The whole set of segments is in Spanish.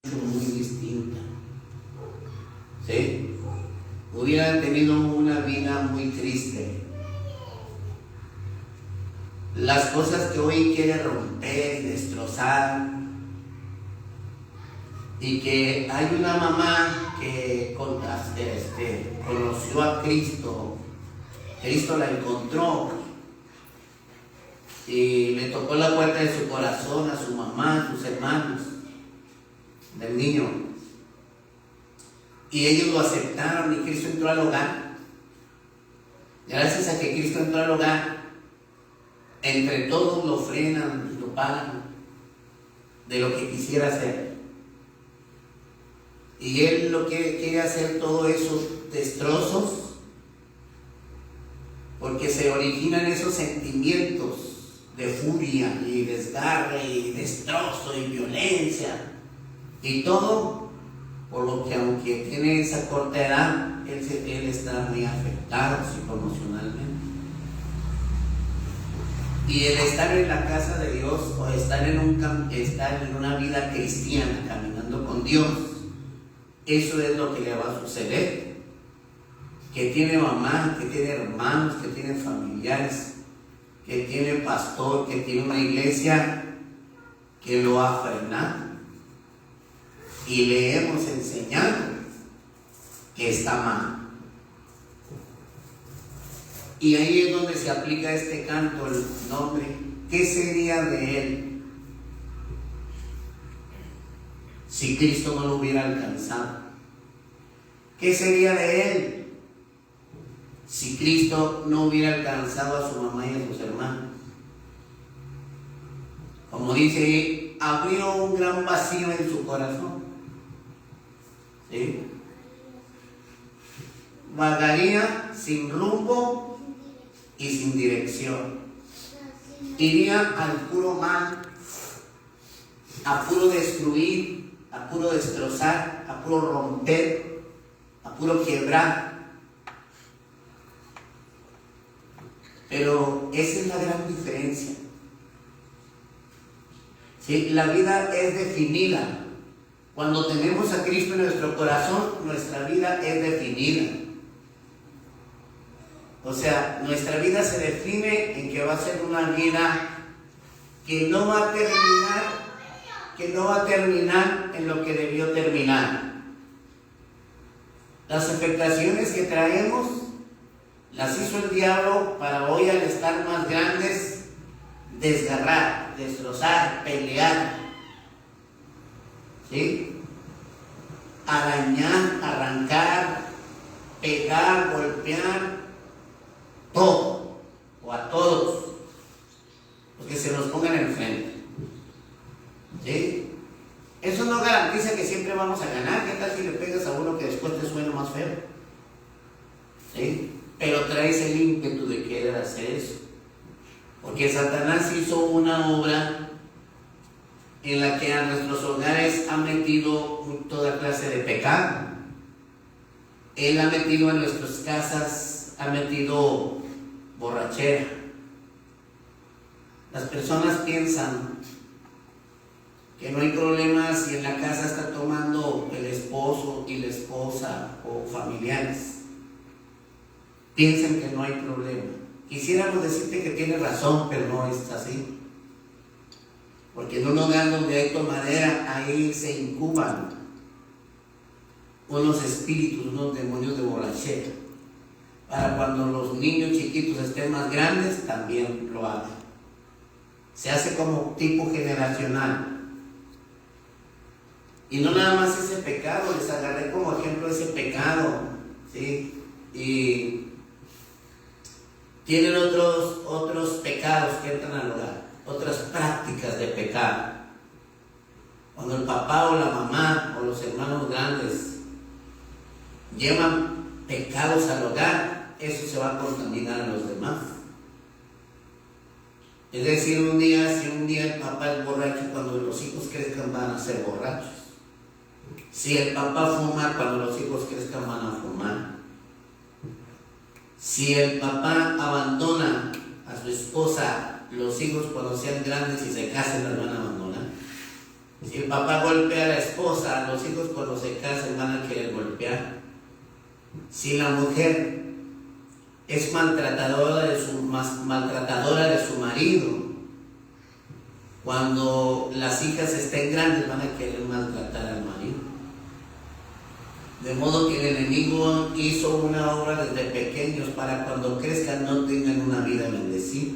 muy distinta, ¿sí? Hubieran tenido una vida muy triste. Las cosas que hoy quiere romper y destrozar, y que hay una mamá que conoció a Cristo, Cristo la encontró y le tocó la puerta de su corazón a su mamá, a sus hermanos del niño, y ellos lo aceptaron y Cristo entró al hogar. Gracias a que Cristo entró al hogar, entre todos lo frenan, lo paran de lo que quisiera hacer, y él lo que quiere hacer todos esos destrozos, porque se originan esos sentimientos de furia y desgarre y destrozo y violencia. Y todo por lo que, aunque tiene esa corta edad, él está muy afectado psicoemocionalmente. Y el estar en la casa de Dios, o estar en una vida cristiana, caminando con Dios, eso es lo que le va a suceder. Que tiene mamá, que tiene hermanos, que tiene familiares, que tiene pastor, que tiene una iglesia que lo ha frenado. Y le hemos enseñado que está mal. Y ahí es donde se aplica este canto, el nombre. ¿Qué sería de él si Cristo no lo hubiera alcanzado? ¿Qué sería de él si Cristo no hubiera alcanzado a su mamá y a sus hermanos? Como dice, abrió un gran vacío en su corazón. ¿Sí? Vagaría sin rumbo y sin dirección. Iría al puro mal, a puro destruir, a puro destrozar, a puro romper, a puro quebrar. Pero esa es la gran diferencia. ¿Sí? La vida es definida. Cuando tenemos a Cristo en nuestro corazón, nuestra vida es definida. O sea, nuestra vida se define en que va a ser una vida que no va a terminar en lo que debió terminar. Las afectaciones que traemos las hizo el diablo para hoy, al estar más grandes, desgarrar, destrozar, pelear, ¿sí? Arañar, arrancar, pegar, golpear, todo, o a todos los que se nos pongan enfrente, ¿sí? Eso no garantiza que siempre vamos a ganar. ¿Qué tal si le pegas a uno que después te suena más feo? ¿Sí? Pero traes el ímpetu de querer hacer eso, porque Satanás hizo una obra en la que a nuestros hogares ha metido toda clase de pecado. Él ha metido en nuestras casas, ha metido borrachera. Las personas piensan que no hay problema si en la casa está tomando el esposo y la esposa o familiares. Piensan que no hay problema. Quisiéramos decirte que tienes razón, pero no es así. Porque en un hogar donde hay tomadera, ahí se incuban unos espíritus, unos demonios de borrachera, para cuando los niños chiquitos estén más grandes, también lo hagan. Se hace como tipo generacional. Y no nada más ese pecado, les agarré como ejemplo ese pecado, ¿sí? Y tienen otros pecados que entran al hogar, otras prácticas de pecado. Cuando el papá o la mamá o los hermanos grandes llevan pecados al hogar, eso se va a contaminar a los demás. Es decir, si un día el papá es borracho, cuando los hijos crezcan van a ser borrachos. Si el papá fuma, cuando los hijos crezcan van a fumar. Si el papá abandona a su esposa, los hijos cuando sean grandes y se casen las van a abandonar. Si el papá golpea a la esposa, los hijos cuando se casen van a querer golpear. Si la mujer es maltratadora de su marido, cuando las hijas estén grandes van a querer maltratar al marido. De modo que el enemigo hizo una obra desde pequeños para cuando crezcan no tengan una vida bendecida,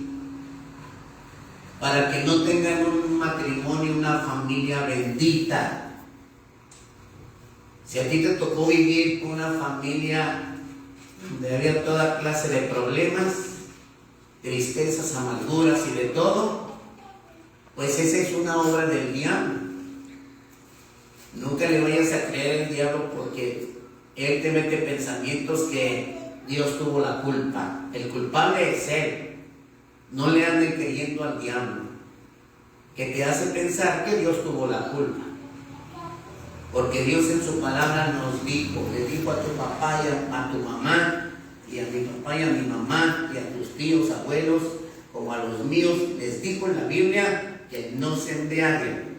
para que no tengan un matrimonio, una familia bendita. Si a ti te tocó vivir con una familia donde había toda clase de problemas, tristezas, amarguras y de todo, pues esa es una obra del diablo. Nunca le vayas a creer al diablo porque él te mete pensamientos que Dios tuvo la culpa. El culpable es él. No le anden creyendo al diablo, que te hace pensar que Dios tuvo la culpa. Porque Dios en su palabra nos dijo, le dijo a tu papá y a tu mamá, y a mi papá y a mi mamá, y a tus tíos, abuelos, como a los míos, les dijo en la Biblia que no se embriaguen.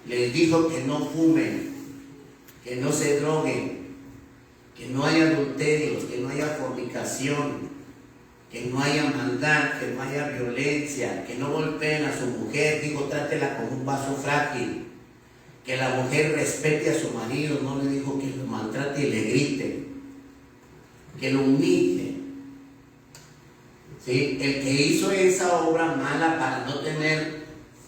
Les dijo que no fumen, que no se droguen, que no haya adulterios, que no haya fornicación, que no haya maldad, que no haya violencia, que no golpeen a su mujer, digo, trátela como un vaso frágil, que la mujer respete a su marido, no le dijo que lo maltrate y le grite, que lo humille. ¿Sí? El que hizo esa obra mala para no tener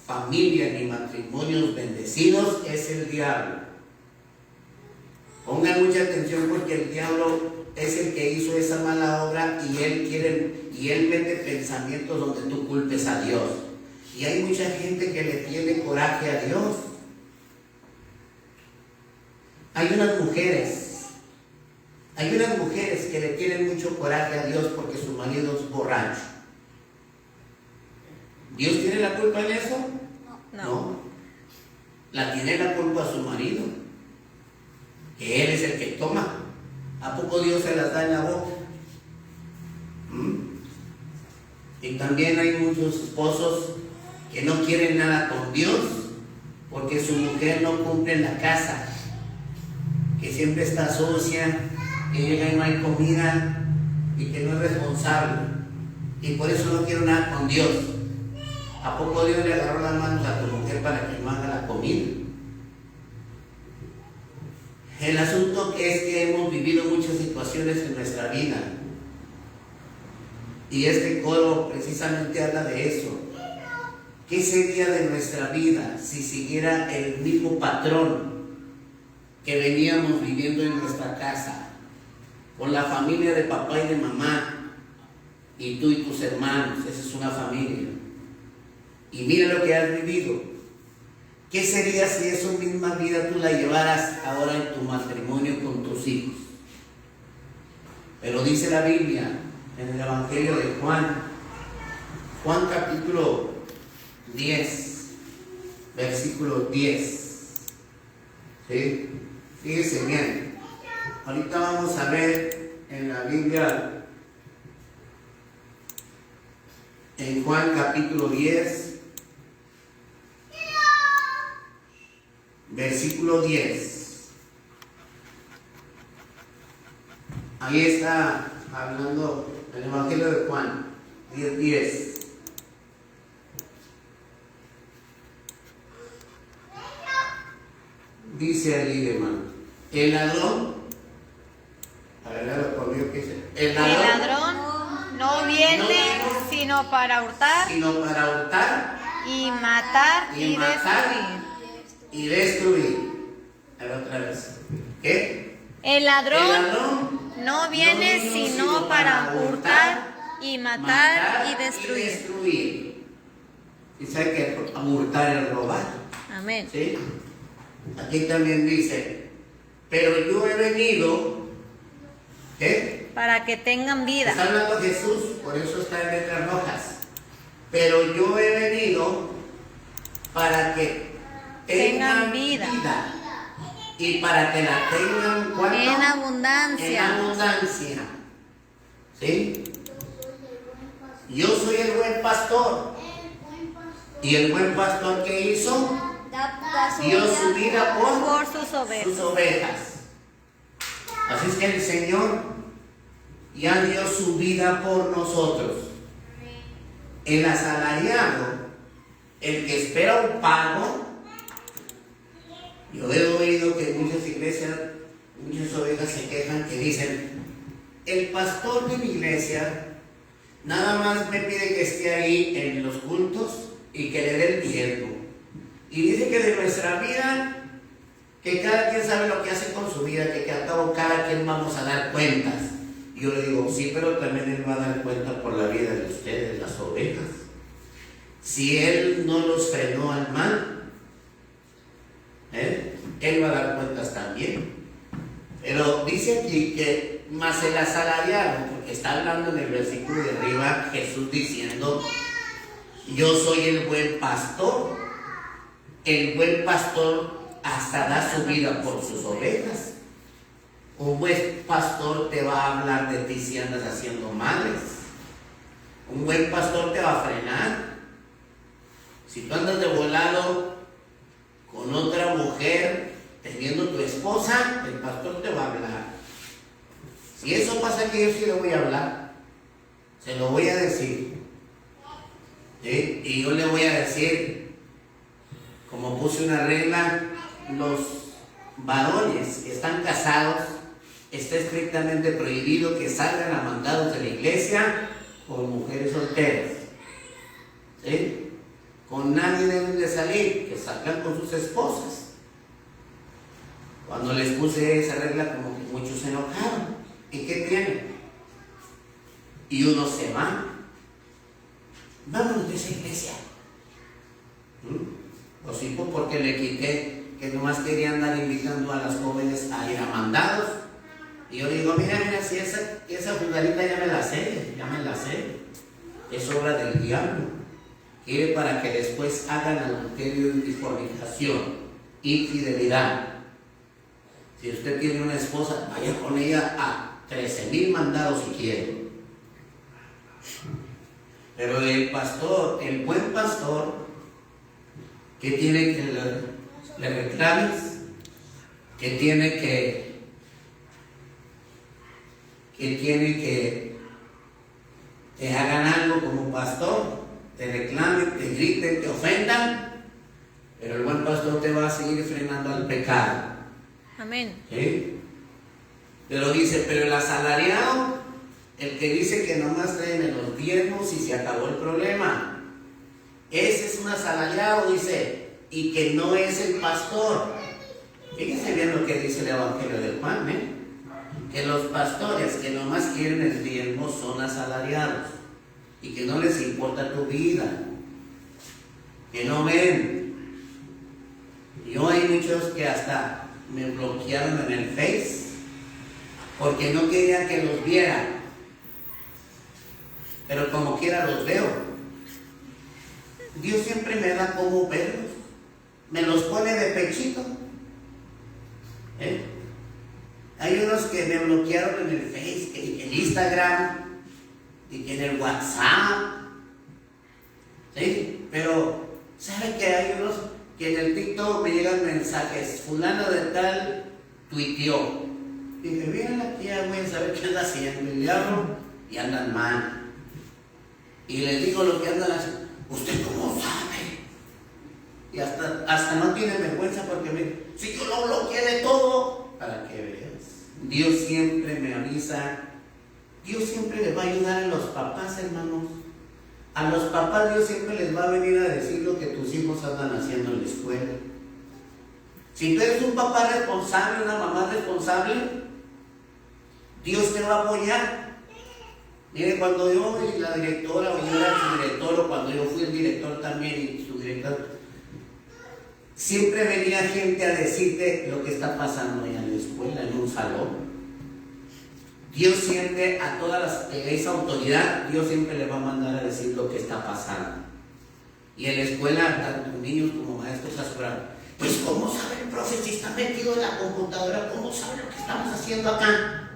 familia ni matrimonios bendecidos es el diablo. Pongan mucha atención porque el diablo es el que hizo esa mala obra y él mete pensamientos donde tú culpes a Dios. Y hay mucha gente que le tiene coraje a Dios. Hay unas mujeres que le tienen mucho coraje a Dios porque su marido es borracho. ¿Dios tiene la culpa en eso? No. La tiene la culpa a su marido, que él es el que toma. ¿A poco Dios se las da en la boca? Y también hay muchos esposos que no quieren nada con Dios porque su mujer no cumple en la casa, que siempre está sucia, que llega y no hay comida y que no es responsable, y por eso no quiero nada con Dios. ¿A poco Dios le agarró las manos a tu mujer para que no haga la comida? El asunto es que hemos vivido muchas situaciones en nuestra vida y este coro precisamente habla de eso. ¿Qué sería de nuestra vida si siguiera el mismo patrón que veníamos viviendo en nuestra casa, con la familia de papá y de mamá, y tú y tus hermanos? Esa es una familia. Y mira lo que has vivido. ¿Qué sería si esa misma vida tú la llevaras ahora en tu matrimonio con tus hijos? Pero dice la Biblia en el Evangelio de Juan capítulo 10, versículo 10. ¿Sí? Fíjense bien. Ahorita vamos a ver en la Biblia, en Juan capítulo 10, versículo 10. Ahí está hablando el Evangelio de Juan 10:10. Dice allí, hermano, el ladrón, a ver, conmigo, ¿qué dice? El ladrón no viene sino para hurtar y matar y destruir. A ver, otra vez. ¿Qué? El ladrón no viene sino para hurtar y matar y destruir. Y sabe que hurtar es robar. Amén. ¿Sí? Aquí también dice, pero yo he venido, ¿qué? Para que tengan vida. Está hablando Jesús, por eso está en letras rojas. Pero yo he venido para que tengan vida. Y para que la tengan, ¿cuánto? En abundancia. En abundancia. ¿Sí? Yo soy el buen pastor. ¿Y el buen pastor qué hizo? dio su vida por sus sus ovejas. ovejas. Así es que el Señor ya dio su vida por nosotros. El asalariado, el que espera un pago, yo he oído que en muchas iglesias, muchas ovejas se quejan que dicen, el pastor de mi iglesia nada más me pide que esté ahí en los cultos y que le dé el diezmo. Y dice que de nuestra vida, que cada quien sabe lo que hace con su vida, que al cabo cada quien vamos a dar cuentas. Y yo le digo, sí, pero también Él va a dar cuenta por la vida de ustedes, las ovejas. Si Él no los frenó al mal, Él va a dar cuentas también. Pero dice aquí que más el asalariado, porque está hablando en el versículo de arriba, Jesús diciendo, yo soy el buen pastor. El buen pastor hasta da su vida por sus ovejas. Un buen pastor te va a hablar de ti si andas haciendo males. Un buen pastor te va a frenar. Si tú andas de volado con otra mujer, teniendo tu esposa, el pastor te va a hablar. Si eso pasa, que yo sí le voy a hablar, se lo voy a decir, ¿sí? Y yo le voy a decir, como puse una regla, los varones que están casados, está estrictamente prohibido que salgan a mandados de la iglesia con mujeres solteras, ¿sí? Con nadie deben de salir, que salgan con sus esposas. Cuando les puse esa regla, como que muchos se enojaron. ¿Y qué tiene? Y uno se va. Vámonos de esa iglesia. Pues sí, pues porque le quité, que nomás quería andar invitando a las jóvenes a ir a mandados. Y yo digo, mira, si esa jugarita ya me la sé. Es obra del diablo. Quiere para que después hagan adulterio y fornicación, infidelidad. Si usted tiene una esposa, vaya con ella a 13,000 mandados si quiere. Pero el pastor, el buen pastor, ¿qué tiene que le reclames? ¿Qué tiene que te hagan algo como pastor? Te reclamen, te griten, te ofendan, pero el buen pastor te va a seguir frenando al pecado. Amén. ¿Sí? Pero dice, pero el asalariado, el que dice que nomás traen los diezmos y se acabó el problema, ese es un asalariado, dice, y que no es el pastor. Fíjense bien lo que dice el Evangelio de Juan, que los pastores que nomás quieren el diezmo son asalariados. Y que no les importa tu vida, que no ven. Yo hay muchos que hasta me bloquearon en el Face porque no querían que los viera, pero como quiera los veo. Dios siempre me da como verlos, me los pone de pechito. Hay unos que me bloquearon en el Face, en el Instagram y que en el WhatsApp, ¿sí? Pero ¿sabe que hay unos que en el TikTok me llegan mensajes? Fulano de tal tuiteó. Dije, miren aquí, voy a saber qué anda haciendo. Y le hablo y andan mal. Y les digo lo que andan haciendo. ¿Usted cómo sabe? Y hasta no tiene vergüenza porque si yo lo bloqueé de todo, para que veas. Dios siempre me avisa. Dios siempre les va a ayudar a los papás, hermanos. A los papás Dios siempre les va a venir a decir lo que tus hijos andan haciendo en la escuela. Si tú eres un papá responsable, una mamá responsable, Dios te va a apoyar. Mire, cuando yo y la directora, o yo era su director, o cuando yo fui el director también y su director, siempre venía gente a decirte lo que está pasando allá en la escuela, en un salón. Dios siempre, a todas esa autoridad, Dios siempre le va a mandar a decir lo que está pasando. Y en la escuela, tanto niños como maestros aseguran, pues ¿cómo sabe el profe si está metido en la computadora? ¿Cómo sabe lo que estamos haciendo acá?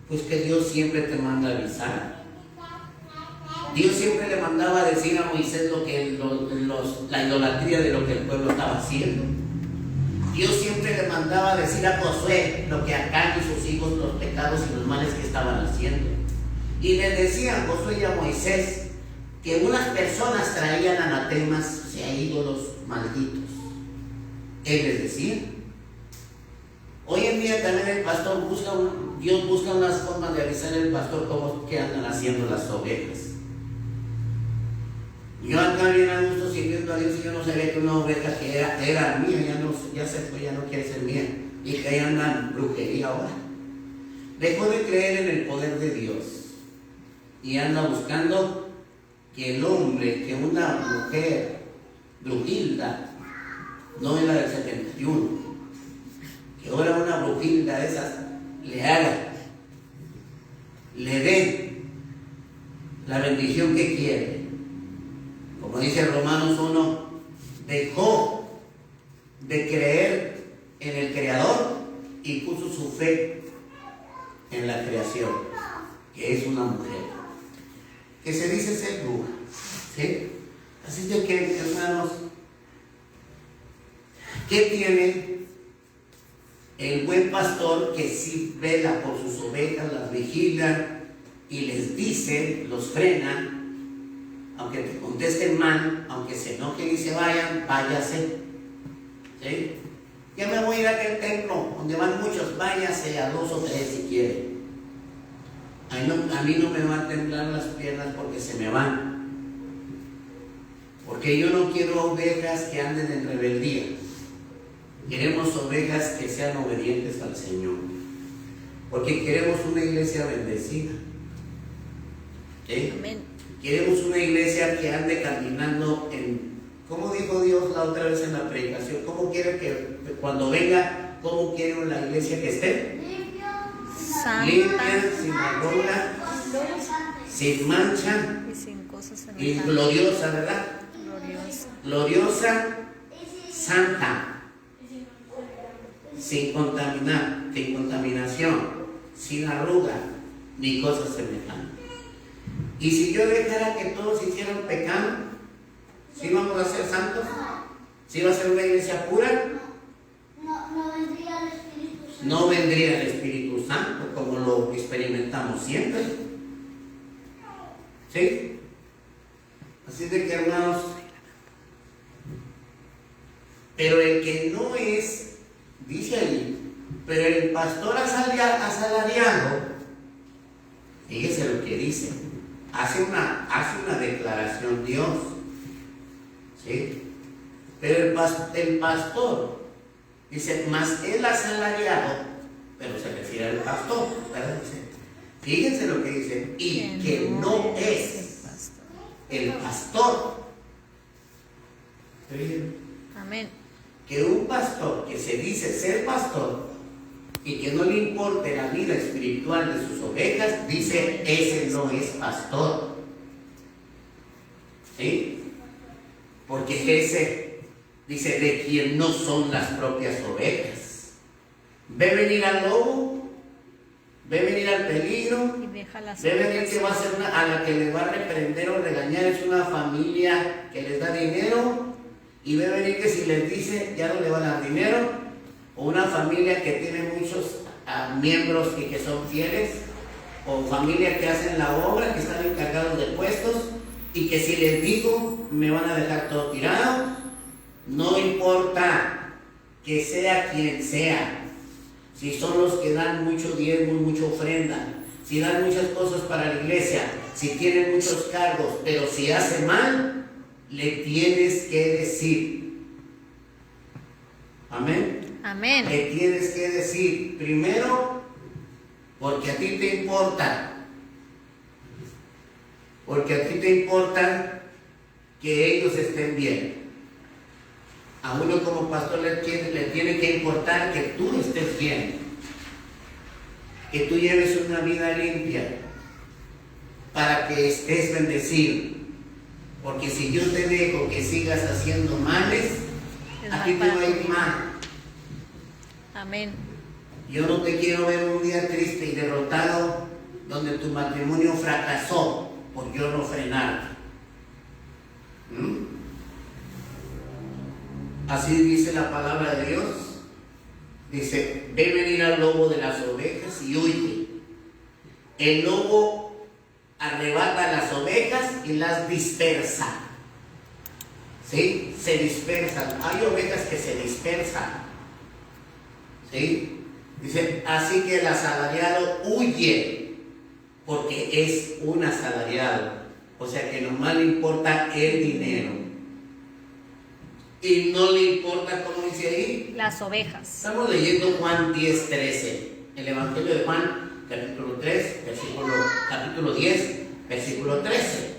Pues que Dios siempre te manda a avisar. Dios siempre le mandaba a decir a Moisés lo que la idolatría de lo que el pueblo estaba haciendo. Dios siempre le mandaba decir a Josué lo que Acán y sus hijos, los pecados y los males que estaban haciendo. Y les decía a Josué y a Moisés que unas personas traían anatemas, o sea, ídolos malditos. Él les decía. Hoy en día también el pastor Dios busca unas formas de avisar al pastor cómo que andan haciendo las ovejas. Yo acá bien a gusto sirviendo a Dios y yo no sabía que una oveja que era mía, ya se fue, ya no quiere ser mía. Y que ahí andan brujería ahora. Dejó de creer en el poder de Dios. Y anda buscando que el hombre, que una mujer brujilda, no es la del 71, que ahora una brujilda de esas le haga, le dé la bendición que quiere. Como dice Romanos 1, dejó de creer en el Creador y puso su fe en la creación, que es una mujer, que se dice ser bruja, ¿sí? Así de que, hermanos, ¿qué tiene el buen pastor que sí vela por sus ovejas, las vigila y les dice, los frena, aunque te contesten mal, aunque se enojen y se vayan, váyase, ¿sí? Ya me voy a ir a aquel templo donde van muchos, váyase a 2 o 3 si quiere. A mí no me van a temblar las piernas porque se me van. Porque yo no quiero ovejas que anden en rebeldía. Queremos ovejas que sean obedientes al Señor. Porque queremos una iglesia bendecida. ¿Sí? Amén. Queremos una iglesia que ande caminando en... ¿Cómo dijo Dios la otra vez en la predicación? ¿Cómo quiere que cuando venga, cómo quiere la iglesia que esté? Santa. Limpia, sin arruga, sin mancha Y sin cosas y semejantes. gloriosa, ¿verdad? Gloriosa. Gloriosa, santa, sin contaminar, sin contaminación, sin arruga, ni cosas semejantes. Y si yo dejara que todos hicieran pecado, ¿sí vamos a ser santos? ¿Sí va a ser una iglesia pura? No vendría el Espíritu Santo. No vendría el Espíritu Santo como lo experimentamos siempre. ¿Sí? Así de que, hermanos, pero el que no es, dice ahí, pero el pastor asalariado, fíjese lo que dice, hace una declaración Dios, ¿sí? Pero el pastor dice, más el asalariado, pero se refiere al pastor, ¿verdad? Dice, fíjense lo que dice, y que no es el pastor. ¿Sí? Amén. Que un pastor que se dice ser pastor y que no le importe la vida espiritual de sus ovejas, dice, ese no es pastor. ¿Sí? Porque ese dice de quien no son las propias ovejas. Ve venir al lobo, ve venir al peligro, Y deja las ve venir ovejas. que va a ser a la que le va a reprender o regañar es una familia que les da dinero, y ve venir que si les dice ya no le van a dar dinero, o una familia que tiene muchos miembros y que son fieles, o familia que hacen la obra, que están encargados de puestos, y que si les digo me van a dejar todo tirado. No importa que sea quien sea, si son los que dan mucho diezmo, mucha ofrenda, si dan muchas cosas para la iglesia, si tienen muchos cargos, pero si hace mal, le tienes que decir. Amén. Amén. Le tienes que decir primero, porque a ti te importa. Porque a ti te importa que ellos estén bien. A uno como pastor le tiene que importar que tú estés bien, que tú lleves una vida limpia para que estés bendecido. Porque si yo te dejo que sigas haciendo males, a ti te va a ir mal. Amén. Yo no te quiero ver un día triste y derrotado donde tu matrimonio fracasó por yo no frenarte. Así dice la palabra de Dios. Dice, ve venir al lobo de las ovejas y huye. El lobo arrebata las ovejas y las dispersa. ¿Sí? Se dispersan. Hay ovejas que se dispersan. ¿Sí? Dice, así que el asalariado huye, porque es un asalariado. O sea que nomás le importa el dinero. Y no le importa, ¿cómo dice ahí? Las ovejas. Estamos leyendo Juan 10:13. El Evangelio de Juan, capítulo 3, capítulo 10, versículo 13.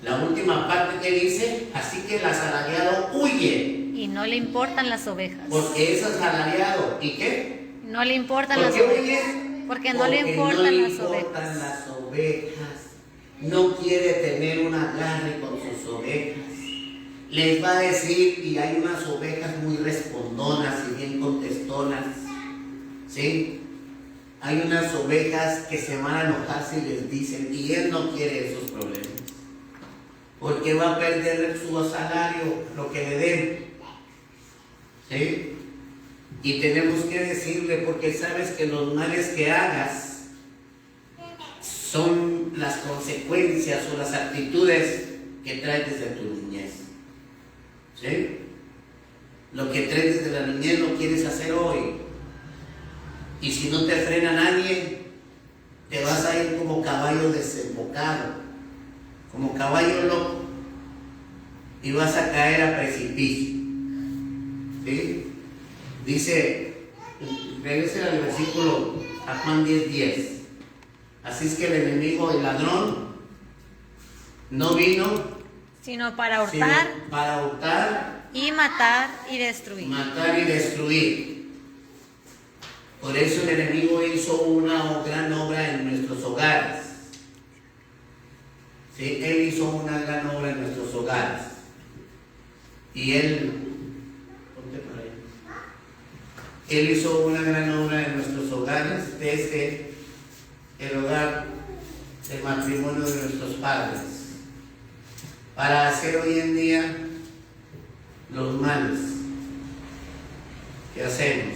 La última parte que dice, así que el asalariado huye. Y no le importan las ovejas. Porque es asalariado. ¿Y qué? No le importan ¿Por las qué ovejas. huye? Porque no le importan las ovejas. Las ovejas. No quiere tener un agarre con sus ovejas. Les va a decir, y hay unas ovejas muy respondonas y bien contestonas. ¿Sí? Hay unas ovejas que se van a enojar si les dicen, y él no quiere esos problemas. Porque va a perder su salario, lo que le den. ¿Sí? Y tenemos que decirle, porque sabes que los males que hagas son las consecuencias o las actitudes que traes desde tu niñez. ¿Sí? Lo que traes desde la niñez lo quieres hacer hoy. Y si no te frena nadie, te vas a ir como caballo desembocado, como caballo loco, y vas a caer a precipicio. ¿Sí? Dice, regresen al versículo a Juan 10:10. Así es que el enemigo, el ladrón, no vino sino para hurtar, y matar y destruir. Por eso el enemigo hizo una gran obra en nuestros hogares. ¿Sí? Él hizo una gran obra en nuestros hogares. Y él hizo una gran obra en nuestros hogares, desde el hogar del matrimonio de nuestros padres, para hacer hoy en día los males que hacemos.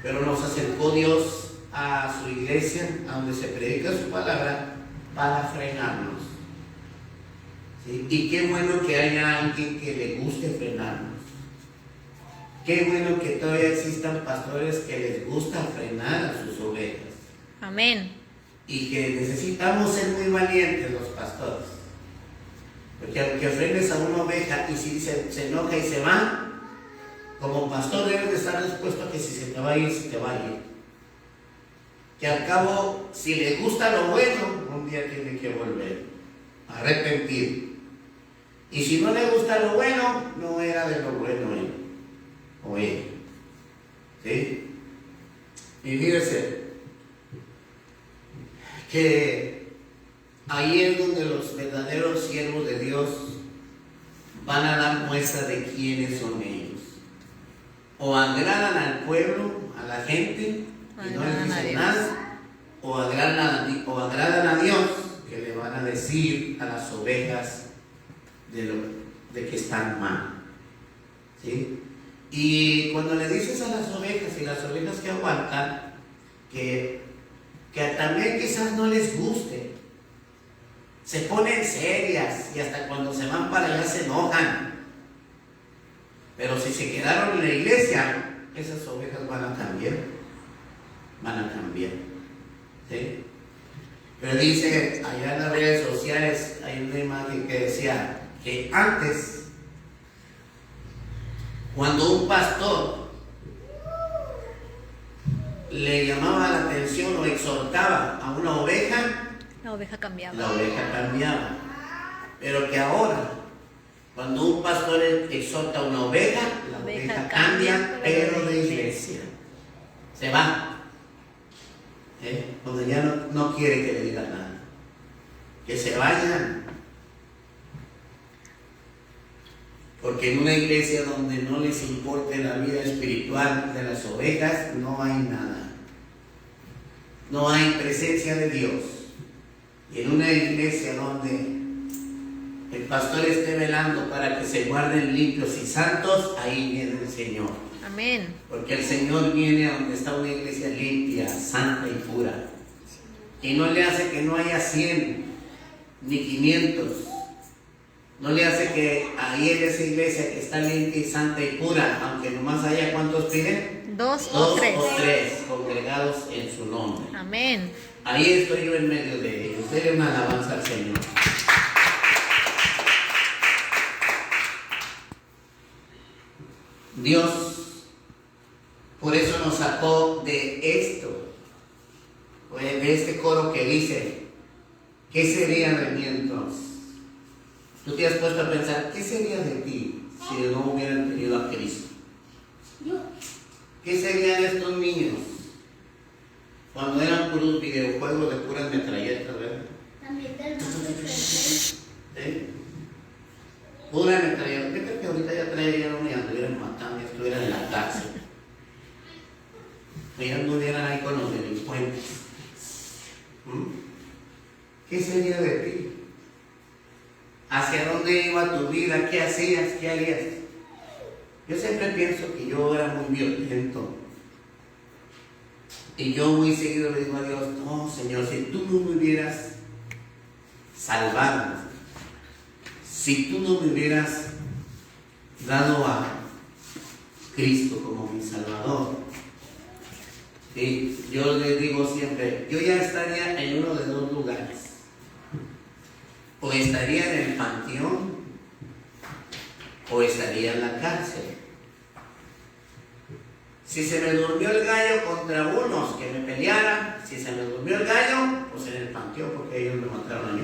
Pero nos acercó Dios a su iglesia, a donde se predica su palabra, para frenarnos. ¿Sí? Y qué bueno que haya alguien que le guste frenarnos. Qué bueno que todavía existan pastores que les gusta frenar a sus ovejas. Amén. Y que necesitamos ser muy valientes los pastores. Porque aunque frenes a una oveja y si se enoja y se va, como pastor debes de estar dispuesto a que si se te va a ir, se te va a ir. Que al cabo, si le gusta lo bueno, un día tiene que volver a arrepentir. Y si no le gusta lo bueno, no era de lo bueno él o ella. ¿Sí? Y fíjese que ahí es donde los verdaderos siervos de Dios van a dar muestra de quiénes son ellos. O agradan al pueblo, a la gente, y no les dicen nada, o agradan a Dios, que le van a decir a las ovejas de que están mal. ¿Sí? Y cuando le dices a las ovejas, y las ovejas que aguantan, que también quizás no les guste, se ponen serias y hasta cuando se van para allá se enojan. Pero si se quedaron en la iglesia, esas ovejas van a cambiar. ¿Sí? Pero dice, allá en las redes sociales hay una imagen que decía que antes, cuando un pastor le llamaba la atención o exhortaba a una oveja, la oveja cambiaba. Pero que ahora, cuando un pastor exhorta a una oveja, la oveja cambia, pero de iglesia. Se va. Cuando ya no quiere que le digan nada. Que se vayan. Porque en una iglesia donde no les importe la vida espiritual de las ovejas, no hay nada. No hay presencia de Dios. Y en una iglesia donde el pastor esté velando para que se guarden limpios y santos, ahí viene el Señor. Amén. Porque el Señor viene a donde está una iglesia limpia, santa y pura. Y no le hace que no haya 100 ni 500. No le hace que ahí en esa iglesia que está limpia y santa y pura, aunque nomás haya, ¿cuántos piden? 2 o 3. 2 o 3 congregados en su nombre. Amén. Ahí estoy yo en medio de ellos. Denle una alabanza al Señor. Dios, por eso nos sacó de esto, de este coro que dice, ¿qué sería de mí entonces? Tú te has puesto a pensar, ¿qué sería de ti si no hubieran tenido a Cristo? ¿Qué serían de estos niños cuando eran puros videojuegos de puras metralletas, verdad? También del ¿Sí? Pura metralleta. Yo creo que ahorita ya traerían y anduvieran matando y estuvieran en la cárcel. Y ya anduvieran ahí con los delincuentes. ¿Qué sería de ti? ¿Hacia dónde iba tu vida? ¿Qué hacías? ¿Qué harías? Yo siempre pienso que yo era muy violento. Y yo muy seguido le digo a Dios, no, Señor, si tú no me hubieras salvado, si tú no me hubieras dado a Cristo como mi Salvador, ¿sí? Yo les digo siempre, yo ya estaría en uno de 2 lugares. O estaría en el panteón, o estaría en la cárcel. Si se me durmió el gallo contra unos que me pelearan, si se me durmió el gallo, pues en el panteón, porque ellos me mataron a mí.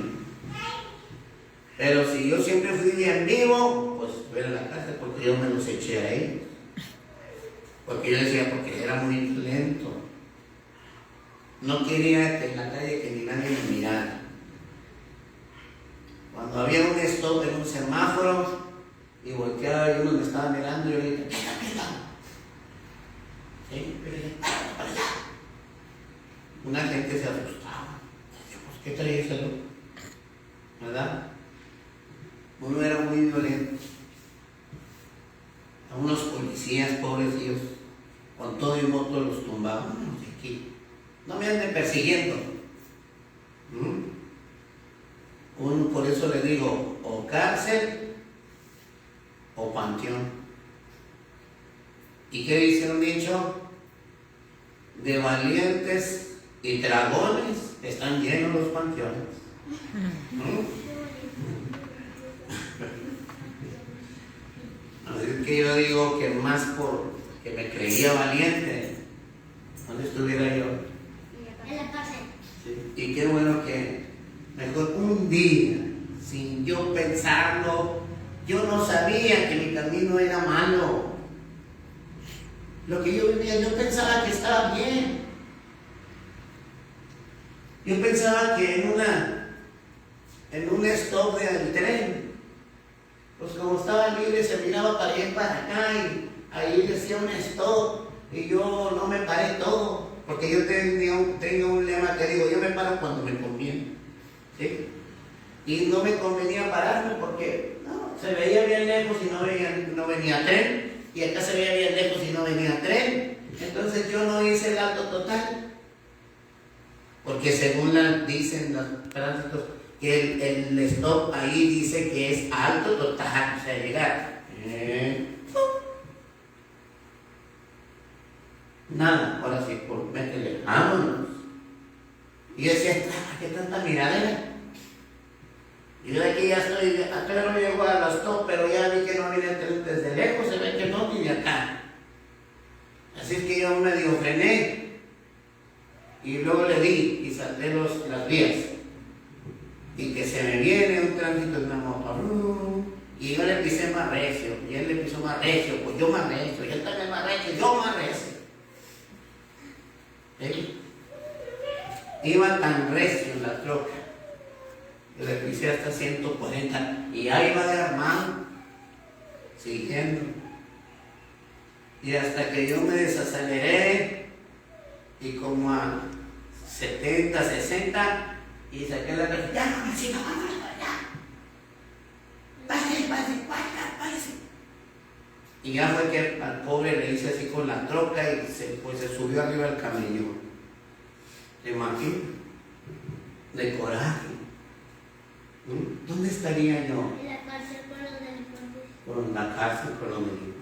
Pero si yo siempre fui bien vivo, pues estuve en la cárcel porque yo me los eché a ellos. Porque yo decía, porque era muy lento. No quería que en la calle que ni nadie me mirara. Cuando había un stop en un semáforo y volteaba y uno me estaba mirando, yo le dije, pega. ¿Sí? Para allá. Una gente se asustaba. Pues, ¿qué traía ese loco? ¿Verdad? Uno era muy violento. A unos policías, pobrecillos, con todo y moto los tumbaban. Aquí. No me anden persiguiendo. Uno, por eso le digo, o cárcel o panteón. ¿Y qué dice un dicho? De valientes y dragones están llenos los panteones. Así que yo digo que más por que me creía valiente, ¿dónde estuviera yo? En la cárcel. Sí. Y qué bueno que mejor un día, sin yo pensarlo, yo no sabía que mi camino era malo. Lo que yo vivía, yo pensaba que estaba bien. Yo pensaba que en un stop del tren, pues como estaba libre se miraba para allá y para acá y ahí decía un stop y yo no me paré todo, porque yo tengo un lema que digo, yo me paro cuando me conviene, ¿sí? Y no me convenía pararme porque no, se veía bien lejos y no venía tren, y acá se veía bien lejos y no venía tren, entonces yo no hice el alto total, porque según dicen los tránsitos, que el stop ahí dice que es alto total, o sea, llegar. Nada, ahora sí, por métele, vámonos. Y yo decía, ¿qué tanta miradera? Y yo de aquí ya estoy, acá no llego a los stop, pero ya vi que no viene el tren desde lejos, se ve que no viene acá. Así es que yo medio frené y luego le di y salté las vías. Y que se me viene un tránsito de una moto, y yo le pisé más recio, y él le pisó más recio, pues yo más recio, y él también más recio, yo más recio. ¿Sí? Iba tan recio en la troca, que le pisé hasta 140, y ahí va de armado, siguiendo. Y hasta que yo me desaceleré, y como a 70, 60, y saqué la cara, ya, mamacita, vámonos para allá. Pase. Y Y ya fue que al pobre le hice así con la troca y pues se subió arriba del camello. ¿Te imaginas? De coraje. ¿Dónde estaría yo? En la cárcel con los delincuentes. Con la cárcel con los delincuentes.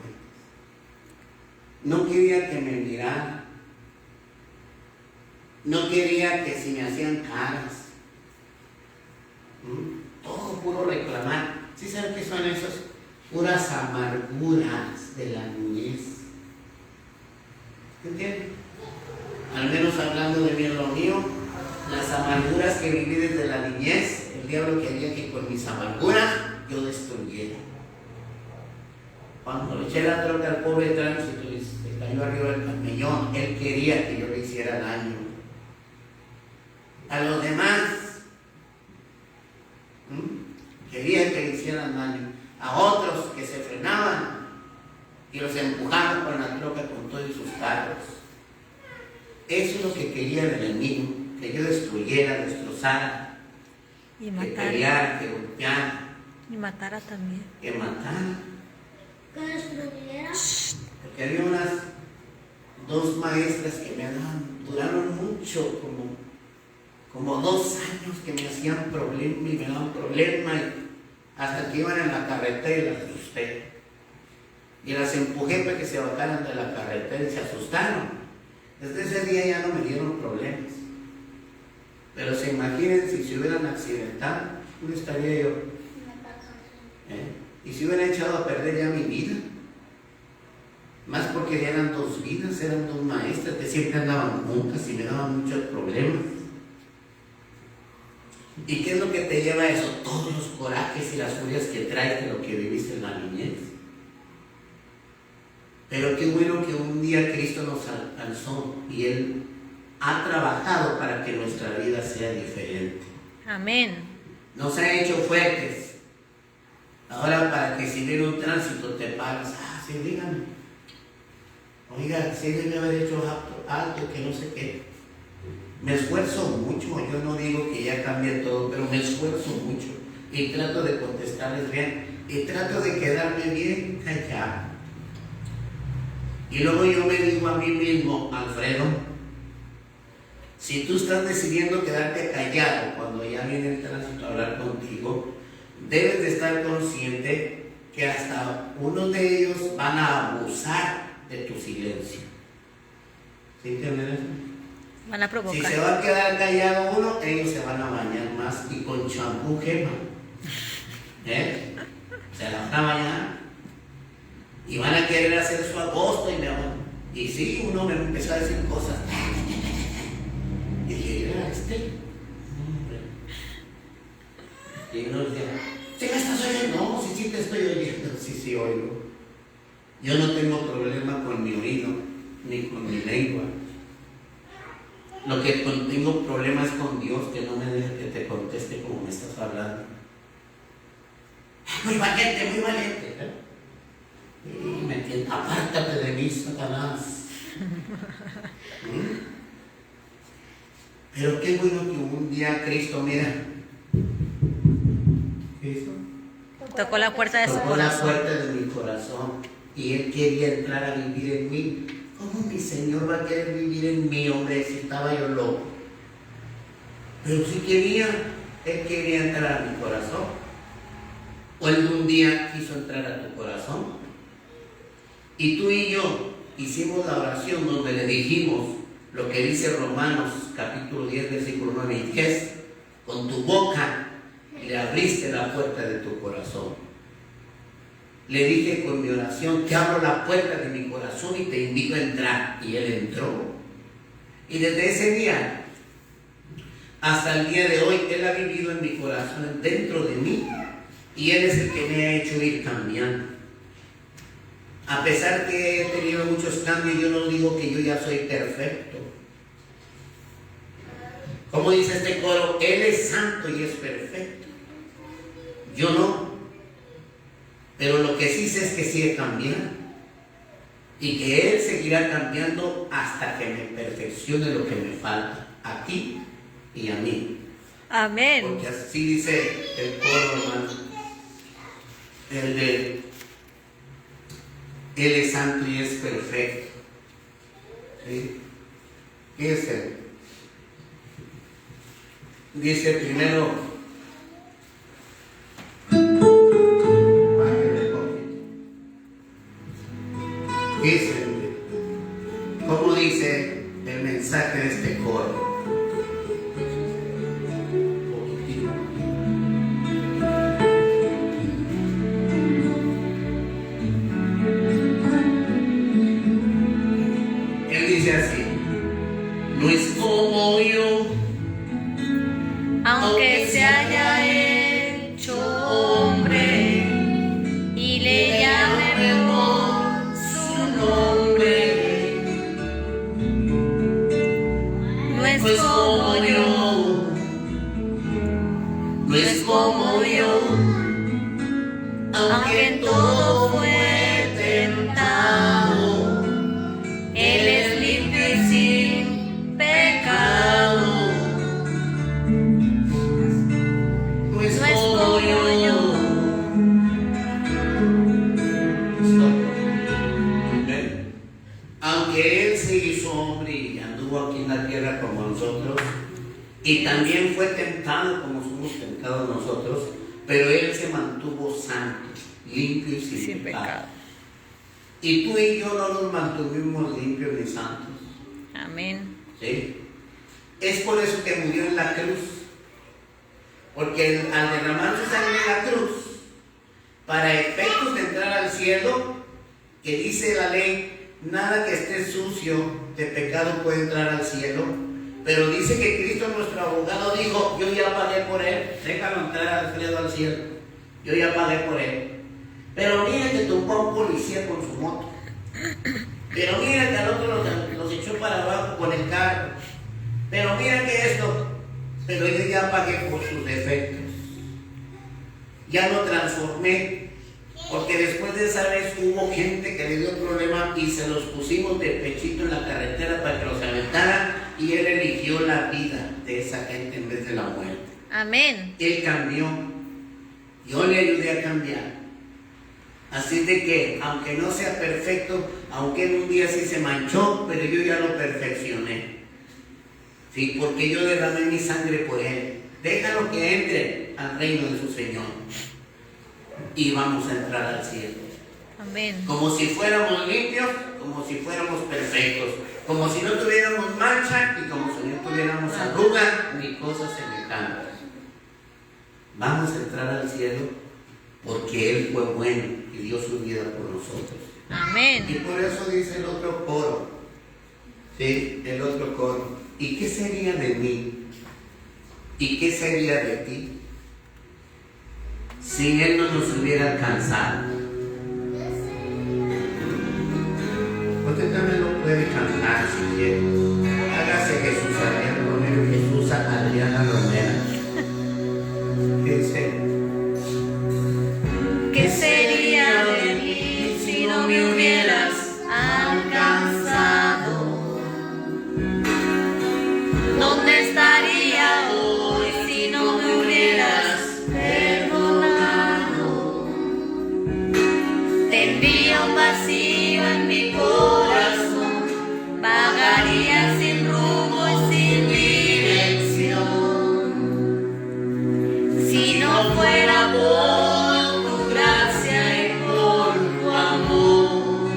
No quería que me miraran. No quería que si me hacían caras. Todo puro reclamar. ¿Sí saben qué son esos? Puras amarguras de la niñez. ¿Entienden? Al menos hablando de mí en lo mío, las amarguras que viví desde la niñez, el diablo quería que con mis amarguras yo destruyera. Cuando le eché la troca al pobre tránsito y se cayó arriba del camellón, él quería que yo le hiciera daño. A los demás, quería que le hicieran daño. A otros que se frenaban y los empujaban con la troca con todos sus carros. Eso es lo que quería el enemigo, que yo destruyera, destrozara, Y que matara. peleara, que golpeara, Y matara también. que matara. Que destruyera. Porque había unas 2 maestras que me duraron mucho, como 2 años que me hacían problema y me daban problema, y hasta que iban en la carretera y las asusté. Y las empujé para que se bajaran de la carretera y se asustaron. Desde ese día ya no me dieron problemas. Pero se imaginen si se hubieran accidentado, ¿dónde estaría yo? Y si hubiera echado a perder ya mi vida. Más porque ya eran 2 vidas, eran 2 maestras que siempre andaban juntas y me daban muchos problemas. ¿Y qué es lo que te lleva a eso? Todos los corajes y las furias que traes de lo que viviste en la niñez. Pero qué bueno que un día Cristo nos alzó y Él ha trabajado para que nuestra vida sea diferente. Amén. Nos ha hecho fuertes. Ahora para que si viene un tránsito te paras, sí, dígame. Oiga, sí debe haber hecho alto, que no sé qué. Me esfuerzo mucho, yo no digo que ya cambie todo, pero me esfuerzo mucho y trato de contestarles bien y trato de quedarme bien callado. Y luego yo me digo a mí mismo, Alfredo, si tú estás decidiendo quedarte callado cuando ya viene el tránsito a hablar contigo, debes de estar consciente que hasta uno de ellos van a abusar de tu silencio. ¿Sí entienden eso? Van a provocar. Si se va a quedar callado uno, ellos se van a bañar más y con champú quema. Se la van a bañar y van a querer hacer su agosto y sí, uno me empezó a decir cosas. Y dije, ¿era este? Y uno decía, ¿sí me estás oyendo? No, sí te estoy oyendo. Sí, oigo. Yo no tengo problema con mi oído, ni con mi lengua. Lo que tengo problema es con Dios, que no me deje que te conteste como me estás hablando. Muy valiente, muy valiente. Y me entiendo, apártate de mí, Satanás. Pero qué bueno que un día Cristo, mira, ¿qué hizo? Tocó la puerta de su Tocó la corazón. puerta de mi corazón y Él quería entrar a vivir en mí. ¿Cómo mi Señor va a querer vivir en mí, hombre, si estaba yo loco? Pero si quería, Él quería entrar a mi corazón. O Él un día quiso entrar a tu corazón. Y tú y yo hicimos la oración donde le dijimos lo que dice Romanos capítulo 10, versículo 9 y 10. Con tu boca le abriste la puerta de tu corazón. Le dije con mi oración, te abro la puerta de mi corazón y te invito a entrar. Y Él entró. Y desde ese día hasta el día de hoy, Él ha vivido en mi corazón, dentro de mí. Y Él es el que me ha hecho ir cambiando. A pesar que he tenido muchos cambios, yo no digo que yo ya soy perfecto. Como dice este coro, Él es santo y es perfecto. Yo no. Pero lo que sí sé es que sigue cambiando y que Él seguirá cambiando hasta que me perfeccione lo que me falta a ti y a mí. Amén. Porque así dice el coro, hermano. Él es santo y es perfecto. ¿Sí? ¿Qué es Él? Dice primero, bájale poquito. Dice, ¿cómo dice el mensaje de este coro? Poquitito. Él dice así, no es como yo, Aunque se haya hecho hombre y le llame por su nombre, no es como yo, no es como yo, aunque en todo fue tentado, Él es limpio y sin pecado. no es No es como como yo. yo. ¿Ven? Aunque Él se hizo hombre y anduvo aquí en la tierra como nosotros, y también fue tentado como somos tentados nosotros, pero Él se mantuvo santo, limpio y sin, Sin pecado. Y tú y yo no nos mantuvimos limpios ni santos. Amén. ¿Sí? Es por eso que murió en la cruz. Porque al derramar su sangre en la cruz, para efectos de entrar al cielo, que dice la ley, nada que esté sucio de pecado puede entrar al cielo. Pero dice que Cristo, nuestro abogado, dijo, yo ya pagué por él, déjalo entrar al cielo. Yo ya pagué por él. Pero mira que tumbó a un policía con su moto. Pero mira que al otro los echó para abajo con el carro. Pero mira que esto. Pero yo ya pagué por sus defectos. Ya lo transformé. Porque después de esa vez hubo gente que le dio problema y se los pusimos de pechito en la carretera para que los aventaran. Y Él eligió la vida de esa gente en vez de la muerte. Amén. Él cambió. Yo le ayudé a cambiar. Así de que, aunque no sea perfecto, aunque en un día sí se manchó, pero yo ya lo perfeccioné. Sí, porque yo derramé mi sangre por Él. Déjalo que entre al reino de su Señor. Y vamos a entrar al cielo. Amén. Como si fuéramos limpios, como si fuéramos perfectos. Como si no tuviéramos mancha y como si no tuviéramos arruga ni cosas semejantes. Vamos a entrar al cielo porque Él fue bueno y dio su vida por nosotros. Y Amén. por eso dice el otro coro. ¿Sí? El otro coro. ¿Y qué sería de mí? ¿Y qué sería de ti? Si Él no nos hubiera alcanzado. Usted también lo puede cantar si quiere. Hágase Jesús Adriana Romero, Jesús Adriana Romero. Dice, ¿Qué sería de mí si no me hubieras alcanzado? ¿Dónde estaría hoy si no me hubieras perdonado? Tendría un vacío en mi corazón, vagaría sin rumbo y sin dirección. Si no fuera por tu gracia y por tu amor,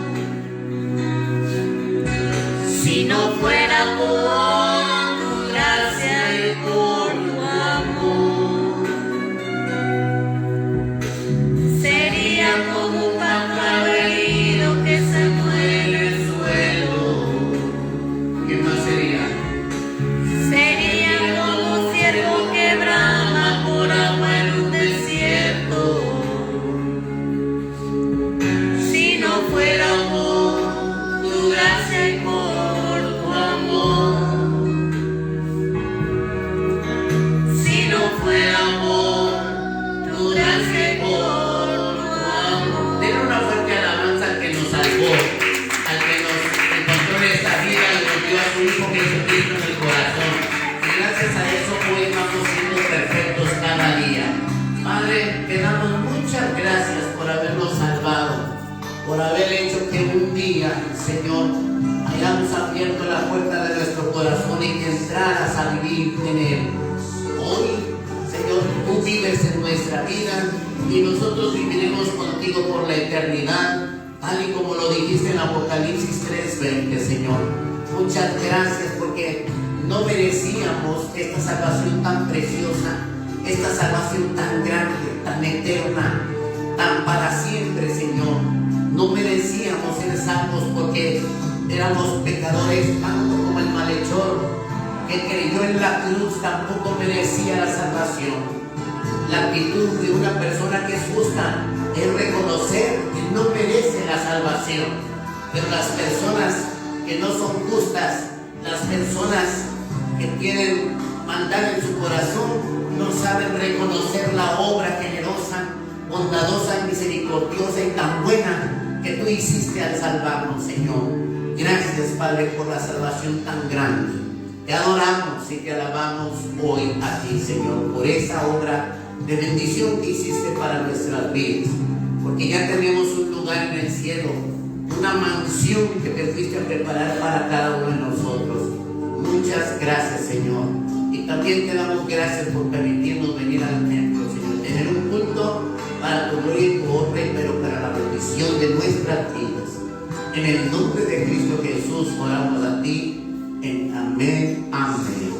si no fuera por tu gracia y por tu amor, sería como un pájaro herido que se muere en el suelo. ¿qué más sería? Sería como un ciervo que brama por agua en un desierto. Si no fuera por tu gracia y por tu amor, si no fuera por tu gracia y por tu amor. Denle una fuerte alabanza al que nos salvó, al que nos encontró en esta vida y nos dio a su Hijo Jesucristo en el corazón. Y gracias a eso hoy vamos siendo perfectos cada día. Padre, te damos muchas gracias por habernos salvado, por por haber hecho que un día, Señor, hayamos abierto la puerta de nuestro corazón y que entraras a vivir en él. Hoy, Señor, tú vives en nuestra vida y nosotros viviremos contigo por la eternidad, tal y como lo dijiste en Apocalipsis 3:20, Señor. Muchas gracias porque no merecíamos esta salvación tan preciosa, esta salvación tan grande, tan eterna, tan para siempre, Señor. No merecíamos ser salvos porque éramos pecadores, tanto como el malhechor que creyó en la cruz tampoco merecía la salvación. La actitud de una persona que es justa es reconocer que no merece la salvación. Pero las personas que no son justas, las personas que tienen maldad en su corazón, no saben reconocer la obra generosa, bondadosa, misericordiosa y tan buena que tú hiciste al salvarnos, Señor. Gracias, Padre, por la salvación tan grande. Te adoramos y te alabamos hoy a ti, Señor, por esa obra de bendición que hiciste para nuestras vidas, porque ya tenemos un lugar en el cielo, una mansión que te fuiste a preparar para cada uno de nosotros. Muchas gracias, Señor, y también te damos gracias por permitirnos venir al templo, Señor, tener un culto para tu gloria y tu honra, pero para la bendición de nuestras vidas. En el nombre de Cristo Jesús oramos a ti, en amén, amén.